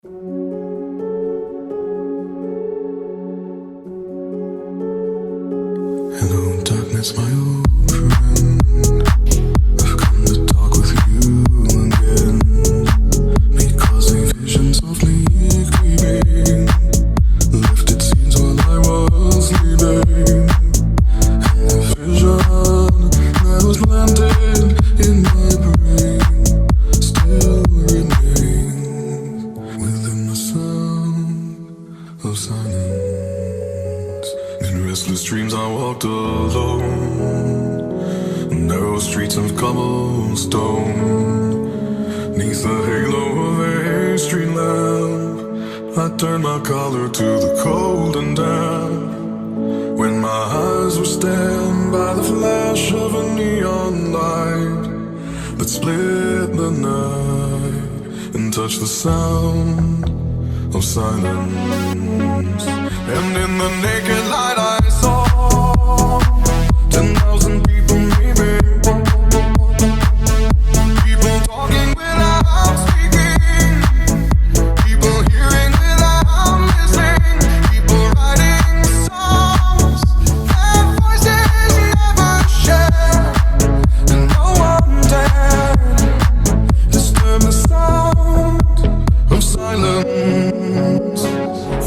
Hello, darkness, my old friend. I've come to talk with you again, because a vision softly creeping lifted scenes while I was sleeping, and the vision that was planted in my brain still remains within the sound of silence. In restless dreams I walked alone, narrow streets of cobblestone. Neath the halo of a street lamp, I turned my collar to the cold and damp. When my eyes were stabbed by the flash of a neon light that split the night and touched the sound of silence. And in the naked light I saw 10,000 people maybe, people talking without speaking, people hearing without listening, people writing songs their voices never shared, and no one dared disturb the sound of silence.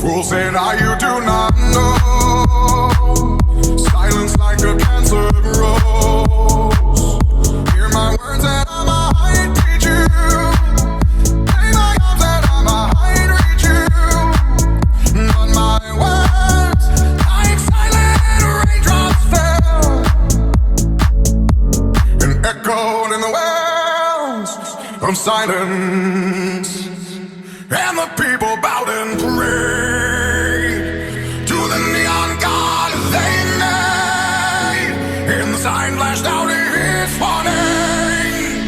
Fools say now you do not know, silence like a cancer grows. Hear my words and I might teach you, play my arms and I might reach you, but my words like silent raindrops fell and echoed in the wells of silence. And the people bowed and prayed to the neon god they made. And the sign flashed out its warning,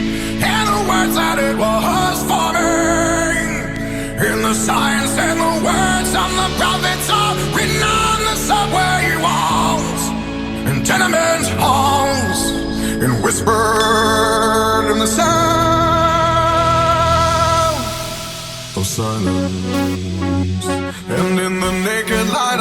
and the words that it was forming. And the sign said the words of the prophets are written on the subway walls and tenement halls, and whispered in the sound of silence. And in the naked light